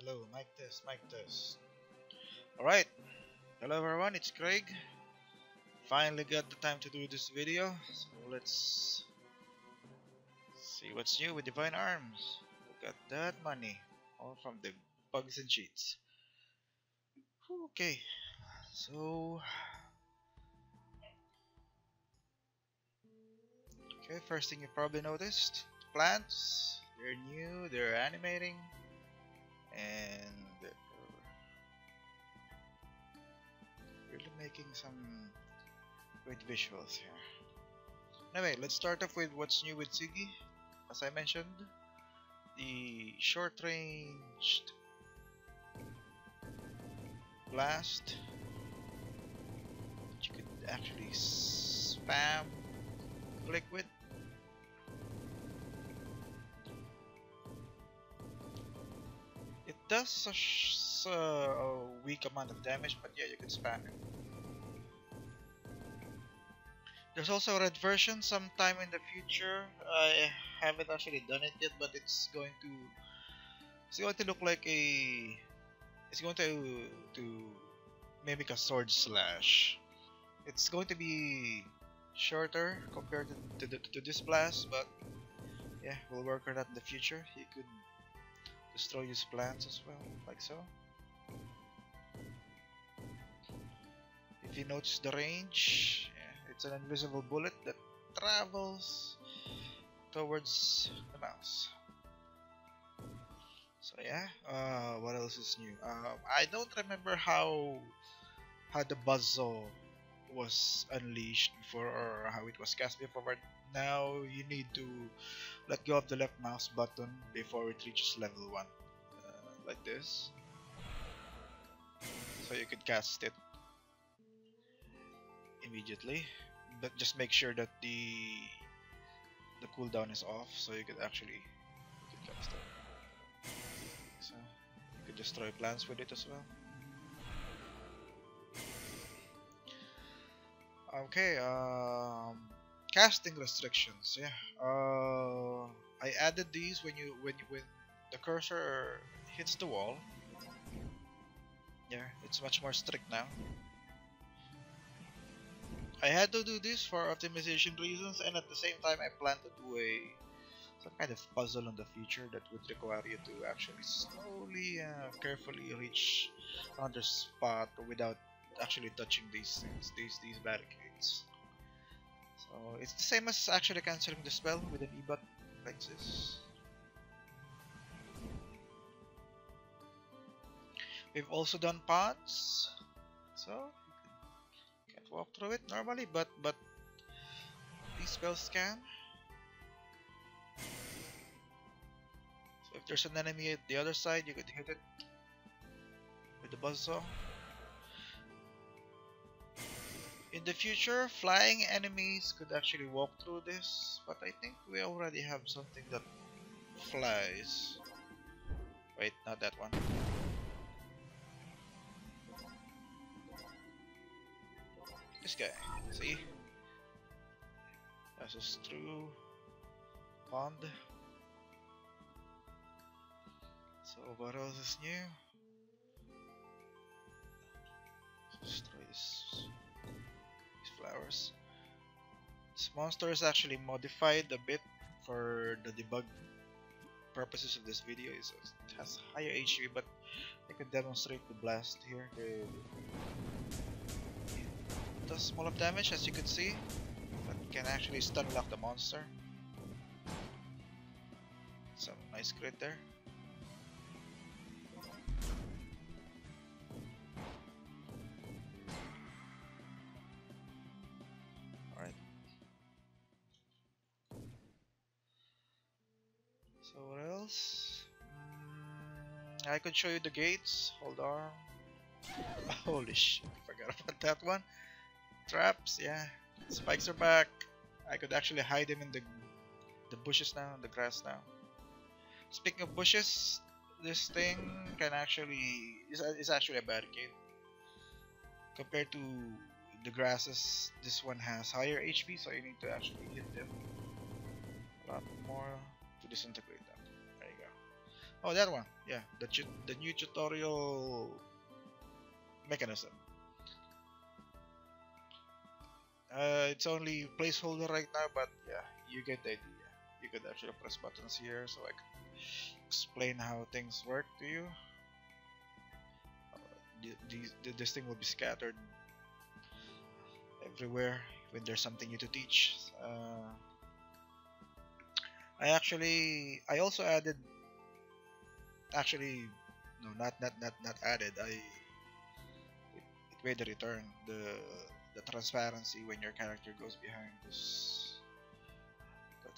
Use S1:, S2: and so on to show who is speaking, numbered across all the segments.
S1: Hello, mic test, mic test. Alright, hello everyone, it's Craig. Finally got the time to do this video, so let's see what's new with Divine Arms. We got that money, all from the bugs and cheats. Okay, so... Okay, first thing you probably noticed, plants, they're new, they're animating, and they're really making some great visuals here. Anyway, let's start off with what's new with Siggy. As I mentioned, the short-ranged blast that you could actually spam click with. It does a weak amount of damage, but yeah, you can spam it. There's also a red version sometime in the future. I haven't actually done it yet, but it's going to look like it's going to mimic a sword slash. It's going to be shorter compared to this blast, but yeah, we'll work on that in the future. You could destroy these plants as well, like so. If you notice the range, yeah, it's an invisible bullet that travels towards the mouse. So yeah, what else is new? I don't remember how the buzzsaw was unleashed before, or how it was cast before, but now you need to let go of the left mouse button before it reaches level 1, like this, so you can cast it immediately, but just make sure that the cooldown is off, so you could actually cast it. So you could destroy plants with it as well. Okay, casting restrictions. Yeah, I added these when the cursor hits the wall. Yeah, it's much more strict now. I had to do this for optimization reasons, and at the same time, I plan to do some kind of puzzle in the future that would require you to actually slowly, carefully reach another spot without actually touching these things, these barricades. So it's the same as actually cancelling the spell with an E-bot like this. We've also done pods, so you can't walk through it normally, but these spells can. So if there's an enemy at the other side, you could hit it with the buzzsaw. In the future, flying enemies could actually walk through this, but I think we already have something that flies. Wait, not that one. This guy, see? Passes through pond. So what else is new? Destroy these flowers. This monster is actually modified a bit for the debug purposes of this video. It has higher HP, but I can demonstrate the blast here. It does more of damage, as you can see, but can actually stun lock the monster. Some nice crit there. So what else? I could show you the gates. Hold on. Holy shit, I forgot about that one. Traps, yeah. Spikes are back. I could actually hide them in the bushes now, the grass now. Speaking of bushes, this thing can actually is actually a barricade. Compared to the grasses, this one has higher HP, so you need to actually hit them a lot more to disintegrate them. There you go. Oh, that one. Yeah, the new tutorial mechanism. It's only placeholder right now, but yeah, you get the idea. You could actually press buttons here, so I can explain how things work to you. This thing will be scattered everywhere when there's something new to teach. I also added, actually, no, not added. It made a return the transparency when your character goes behind the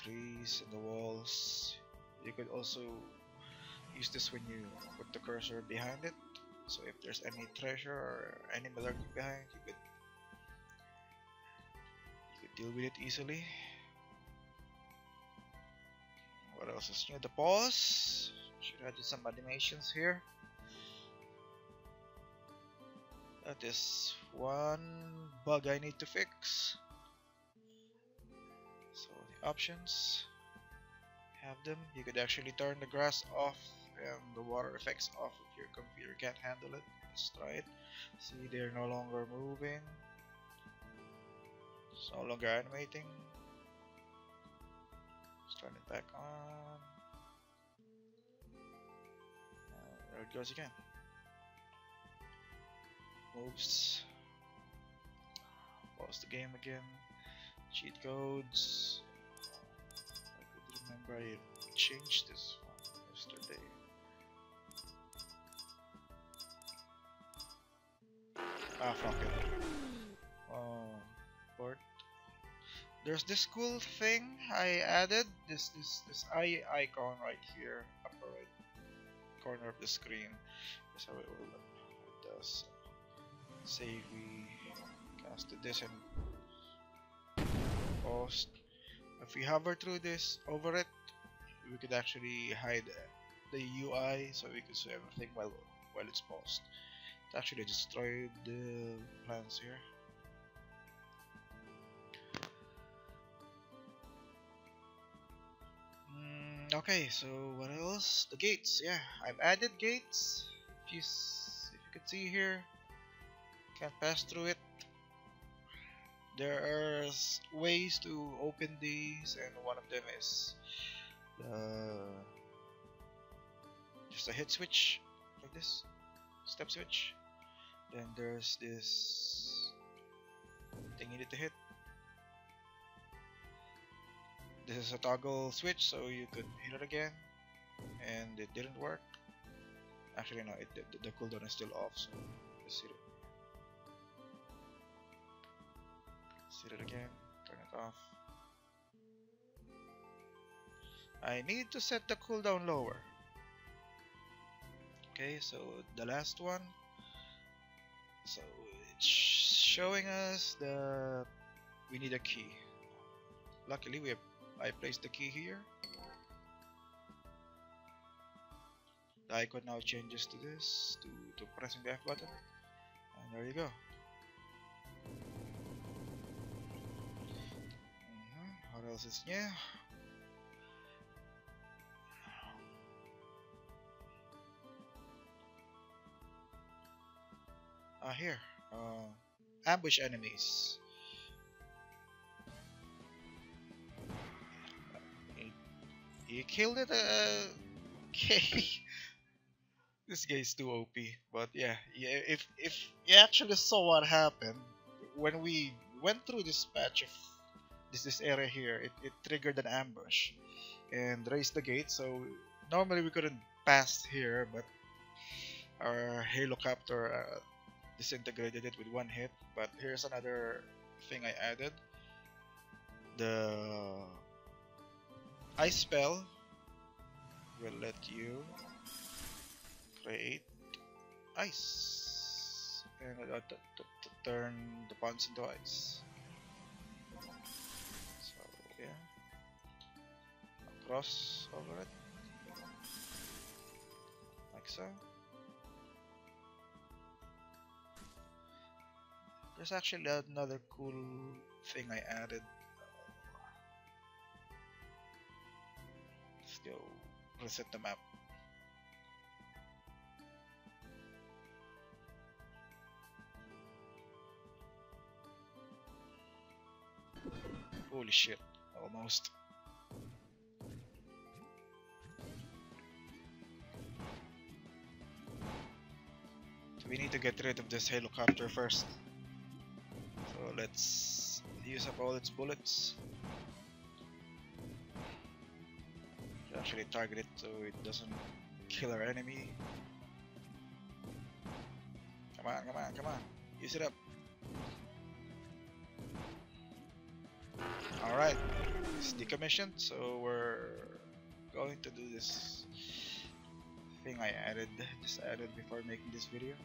S1: trees and the walls. You could also use this when you put the cursor behind it. So if there's any treasure or enemy lurking behind, you could deal with it easily. What else is new? The pause. Should add some animations here. That is one bug I need to fix. So the options, have them. You could actually turn the grass off and the water effects off if your computer can't handle it. Let's try it. See, they're no longer moving. It's no longer animating. Let's turn it back on. There it goes again. Moves. Pause the game again. Cheat codes. I could remember I changed this one yesterday. Ah, fuck it. Port. There's this cool thing I added. This eye icon right here, upper right corner of the screen. That's how it will look. It does. Say we casted this and paused. If we hover through this over it, we could actually hide the UI, so we could see everything while it's paused. It actually destroyed the plans here. Okay, so what else? The gates. Yeah, I've added gates. If you could see here, can't pass through it. There are ways to open these, and one of them is just a hit switch like this, step switch. Then there's this thing you need to hit. This is a toggle switch, so you could hit it again, and it didn't work. Actually, no, the cooldown is still off, so let's hit it. Hit it again, turn it off. I need to set the cooldown lower. Okay, so the last one. So it's showing us that we need a key. Luckily, I placed the key here. The icon now changes to this, to pressing the F button, and there you go. What else is new? Here, ambush enemies. You killed it. Okay. This guy's too OP, but yeah, if you actually saw what happened when we went through this patch of this area here, it triggered an ambush and raised the gate. So normally we couldn't pass here, but our helicopter disintegrated it with one hit. But here's another thing I added: the ice spell will let you create ice and to turn the ponds into ice. So yeah, cross over it like so. There's actually another cool thing I added. Let's go reset the map. Holy shit, almost. So we need to get rid of this helicopter first. So let's use up all its bullets. Actually target it so it doesn't kill our enemy. Come on, come on, come on. Use it up. Alright. It's decommissioned, so we're going to do this thing I just added before making this video.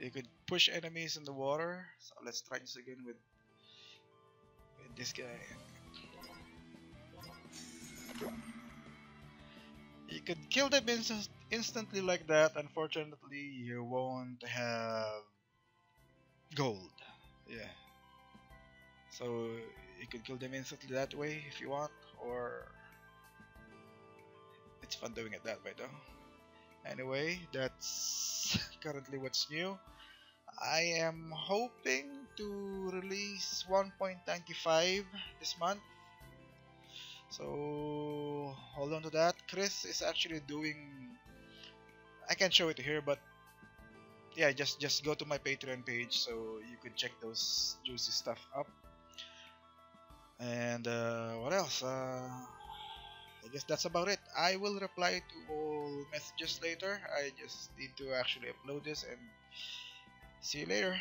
S1: You could push enemies in the water. So let's try this again with this guy. You could kill them instantly like that. Unfortunately, you won't have gold. Yeah. So you could kill them instantly that way if you want, or it's fun doing it that way though. Anyway, that's currently what's new. I am hoping to release 1.95 this month. So hold on to that. Chris is actually doing, I can't show it here, but yeah, just go to my Patreon page so you could check those juicy stuff up. And what else? I guess that's about it. I will reply to all messages later. I just need to actually upload this, and see you later.